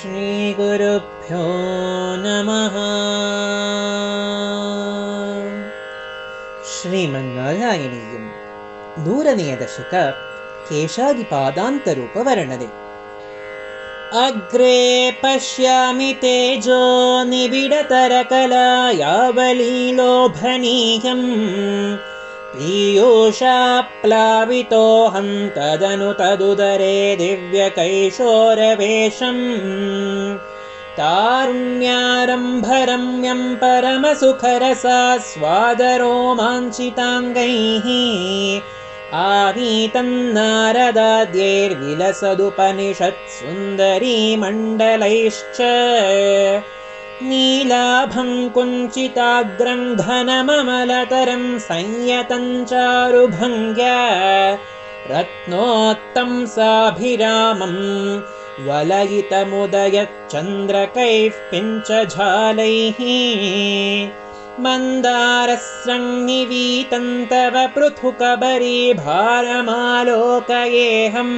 ಶ್ರೀಗುರುಭ್ಯೋ ನಮಃ. ಶ್ರೀಮನ್ನಾರಾಯಣೀಯಂ 100ನೇ ದಶಕ ಕೇಶಾದಿಪಾದಾಂತರೂಪ ವರ್ಣನೆ. ಅಗ್ರೇ ಪಶ್ಯಾಮಿ ತೇಜೋ ನಿಬಿಡತರಕಲಾಯಾವಲೀಲೋಭನೀಯಂ ಪೀಯೂಷಾಪ್ಲಾವಿತೋಹಂ ತದನು ತದುದರೇ ದಿವ್ಯಕೈಶೋರವೇಶಂ ತಾರುಣ್ಯಾರಂಭರಮ್ಯಂ ಪರಮಸುಖರಸಾಸ್ವಾದರೋಮಾಂಚಿತಾಂಗೈಃ ಆನೀತನ್ನಾರದಾದ್ಯೈರ್ವಿಲಸದುಪನಿಷತ್ಸುಂದರೀಮण्डलैश्च ನೀಲಾಭಂ ಕುಂಚಿತಾಗ್ರಂ ಘನಮಮಲತರಂ ಸಂಯತಂ ಚಾರುಭಂಗ್ಯಾ ರತ್ನೋತ್ತಂಸಾಭಿರಾಮಂ ವಲಯಿತಮುದಯಚ್ಚಂದ್ರಕೈಃ ಪಿಂಚಜಾಲೈಃ ಮಂದಾರಸ್ರಂನಿವೀತಂ ತವ ಪೃಥುಕಬರೀಭಾರಮಾಲೋಕಯೇಹಂ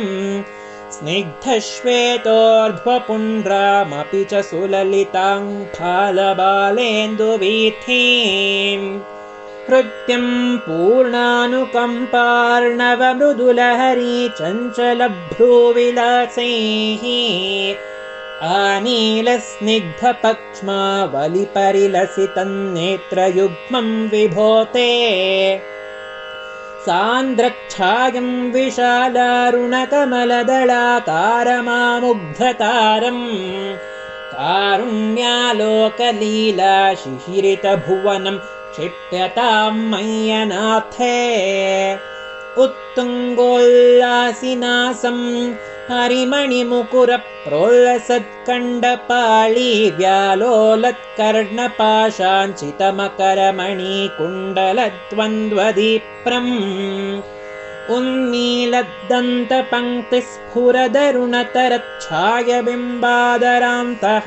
ಸ್ನಿಗ್ಧಶ್ವೇತೋರ್ಧ್ವಪುಂಡ್ರಾಮಪಿ ಚ ಸುಲಲಿತಾಂ ಫಾಲಬಾಲೇಂದುವೀಥೀಂ ಹೃತ್ಯಂ ಪೂರ್ಣಾನುಕಂಪಾರ್ಣವಮೃದುಲಹರಿ ಚಂಚಲಭ್ರೂವಿಲಾಸೈಃ ಆನೀಲಸ್ನಿಗ್ಧಪಕ್ಷ್ಮಾವಲಿಪರಿಲಸಿತನ್ನೇತ್ರಯುಗ್ಮಂ ವಿಭೋತೆ ಸಾಂದ್ರಚ್ಛಾಯಂ ವಿಶಾಲಾರುಣಕಮಲದಳಾಕಾರಮಾಮುಗ್ಧತಾರಂ ಕಾರುಣ್ಯಾಲೋಕಲೀಲಾ ಶಿಶಿರಿತಭುವನಂ ಕ್ಷಿಪ್ಯತಾಂ ಮಯ್ಯನಾಥೇ ಉತ್ತುಂಗೋಲ್ಲಾಸಿನಾಸಂ ಹರಿಮಣಿಮುಕುರ ಪ್ರೋಲ್ಲಸತ್ಕಂಡಪಾಳಿ ವ್ಯಾಲೋಲತ್ಕರ್ಣಪಾಶಾಂಚಿತಮಕರಮಣೀಕುಂಡಲದ್ವಂದ್ವದೀಪ್ರಂ ಉನ್ಮೀಲದ್ದಂತಪಂಕ್ತಿಸ್ಫುರದರುಣತರಚ್ಛಾಯಬಿಂಬಾದರಾಂತಃ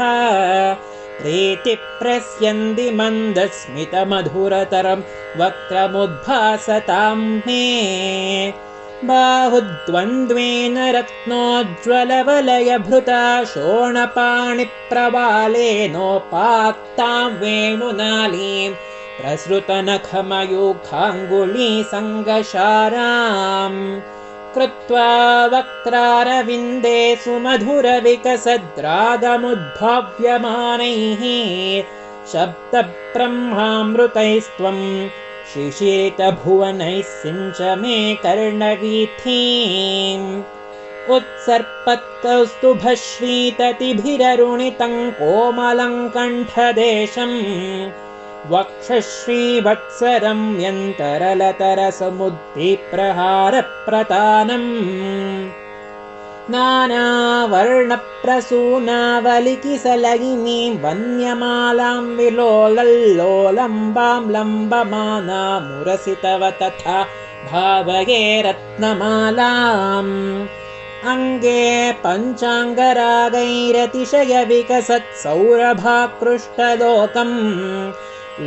ಪ್ರೀತಿಪ್ರಸ್ಯಂದಿ ಮಂದಸ್ಮಿತಮಧುರತರಂ ವಕ್ತ್ರಮುದ್ಭಾಸತಾಂ ಮೇ ಬಾಹುದ್ವಂದ್ವೇನ ರತ್ನೋಜ್ವಲವಲಯಭೃತಾ ಶೋಣಪಾಣಿಪ್ರವಾಲೇನೋಪಾತ್ತಾಂ ವೇಣುನಾಳೀಂ ಪ್ರಸೃತನಖಮಯೂಖಾಂಗುಳೀ ಸಂಗಶಾರಾಂ ಕೃತ್ವಾ ವಕ್ರಾರವಿಂದೇ ಸುಮಧುರವಿಕಸದ್ರಾಗಮುದ್ಭಾವ್ಯಮಾನೈಃ ಶಬ್ದಬ್ರಹ್ಮಾಮೃತೈಸ್ತ್ವಂ ಶಿಶಿರಿತಭುವನೈಃ ಸಿಂಚ ಮೇ ಕರ್ಣವೀಥೀಂ ಉತ್ಸರ್ಪತ್ತೌಸ್ತುಭಶ್ರೀತತಿಭಿರರುಣಿತಂ ಕೋಮಲಂ ಕಂಠದೇಶಂ ವಕ್ಷಶ್ರೀವತ್ಸರಂ ಯಂತರಲತರಸಮುದ್ಧಿಪ್ರಹಾರಪ್ರತಾನಂ ನಾನಾವರ್ಣಪ್ರಸೂನಾವಲಿಕಿಸಲಯಿನೀಂ ವನ್ಯಮಾಲಾಂ ವಿಲೋಲಲ್ಲೋಲಂಬಾಂ ಲಂಬಮಾನಾ ಮುರಸಿತವ ತಥಾ ಭಾವಯೇ ರತ್ನಮಾಲಾಂ ಅಂಗೇ ಪಂಚಾಂಗರಾಗೈರತಿಶಯ ವಿಕಸತ್ ಸೌರಭಾಕೃಷ್ಟಲೋಕಂ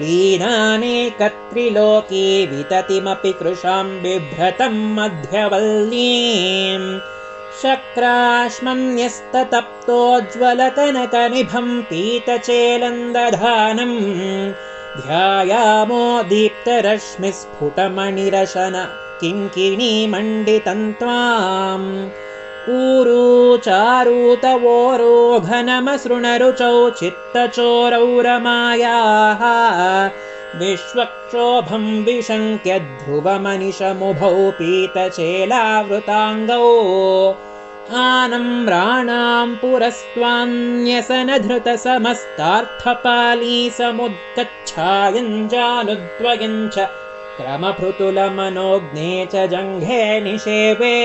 ಲೀನಾನೇಕತ್ರಿಲೋಕೀ ವಿತತಿಮಪಿ ಕೃಶಾಂ ಬಿಭ್ರತಂ ಮಧ್ಯವಲ್ಲೀಂ ಶಕ್ರಾಶ್ಮನ್ಯಸ್ತತಪ್ತೋಜ್ವಲಕನಕನಿಭಂ ಪೀತಚೇಲಂದಧಾನಂ ಧ್ಯಾಯಾಮೋ ದೀಪ್ತರಶ್ಮಿಸ್ಫುಟಮಣಿರಶನ ಕಿಂಕಿಣೀಮಂಡಿತಂ ತ್ವಾಂ ಊರೂ ಚಾರೂತವೋರೋ ಘನಮಸೃಣರುಚೌ ಚಿತ್ತಚೋರೌರಮಾಯಾಃ ವಿಶ್ವಕ್ಷೋಭಂ ವಿಶಂಕ್ಯ ಧ್ರುವಮನಿಶಮುಭೌ ಪೀತಚೇಲಾವೃತಾಂಗೌ ಆನಮ್ರಾಣಾಂ ಪುರಸ್ತ್ವಾನ್ಯಸನಧೃತಸಮಸ್ತಾರ್ಥಪಾಲೀ ಸಮುದ್ಗಚ್ಛಾಯಂಜಾನುದ್ವಯಂಚ ಕ್ರಮಭೃತುಲಮನೋಜ್ಞೇ ಚ ಜಂಘೆ ನಿಷೇವೆ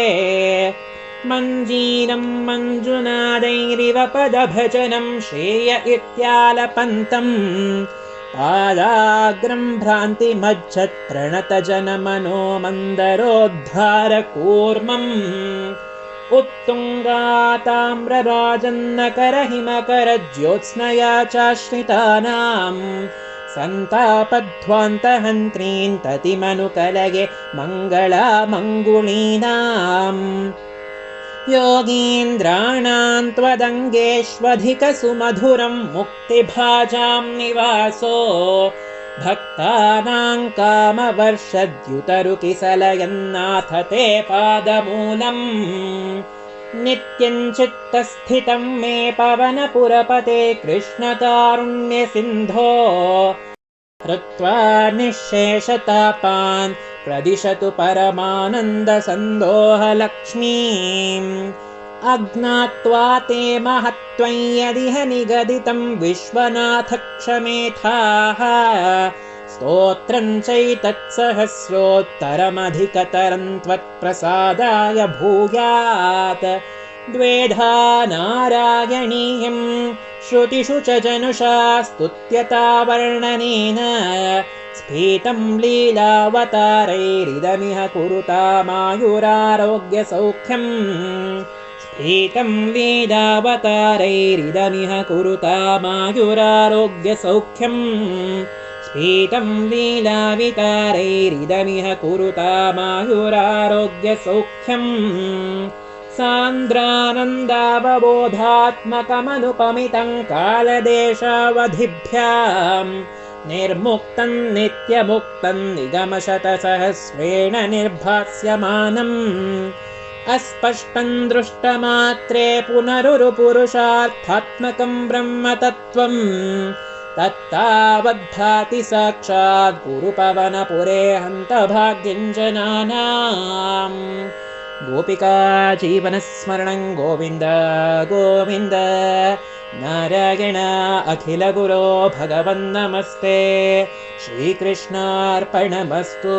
ಮಂಜೀರಂ ಮಂಜುನಾದೈರಿವ ಪದಭಜನಂ ಶ್ರೇಯ ಇತ್ಯಾಲಪಂತಂ ಪಾದಾಗ್ರಂ ಭ್ರಾಂತಿಮಜ್ಜತ್ ಪ್ರಣತಜನಮನೋ ಮಂದರೋದ್ಧಾರ ಕೂರ್ಮಂ उत्तुङ्गाताम्रराजन्नकरहिमकरज्योत्स्नया चाश्रितानाम् सन्तापध्वान्तहन्त्रीन् ततिमनुकलगे मङ्गलामङ्गुलीनाम् योगीन्द्राणाम् त्वदङ्गेष्वधिकसुमधुरम् मुक्तिभाजाम् निवासो भक्तानाम् कामवर्षद्युतरुकिसलयन्नाथ ते पादमूलम् नित्यम् चित्तस्थितम् मे पवनपुरपते कृष्णकारुण्यसिन्धो कृत्वा निःशेषतापान् प्रदिशतु परमानन्दसन्दोहलक्ष्मीम् अज्ञात्वा ते महत्त्वं यदिह निगदितं विश्वनाथ क्षमेथाः स्तोत्रं चैतत्सहस्रोत्तरमधिकतरं त्वत्प्रसादाय भूयात् द्वेधा नारायणीयं श्रुतिषु च जनुषा स्तुत्यता वर्णनेन स्फीतं लीलावतारैरिदमिह कुरुतामायुरारोग्यसौख्यम् स्फीतं लीलावतारैरिदमिह कुरुतामायुरारोग्यसौख्यम् स्फीतं लीलावितारैरिदमिह कुरुतामायुरारोग्यसौख्यम् सान्द्रानन्दावबोधात्मकमनुपमितं कालदेशावधिभ्याम् निर्मुक्तं नित्यमुक्तं निगमशतसहस्रेण निर्भास्यमानम् अस्पष्टं दृष्टमात्रे पुनरुरुपुरुषार्थात्मकं ब्रह्मतत्त्वम् तत्तावद्भाति साक्षात् गुरुपवनपुरे हन्तभाग्यं जनानाम् गोपिका जीवनस्मरणं गोविन्द गोविन्द नारायण अखिलगुरो भगवन्नमस्ते श्रीकृष्णार्पणमस्तु।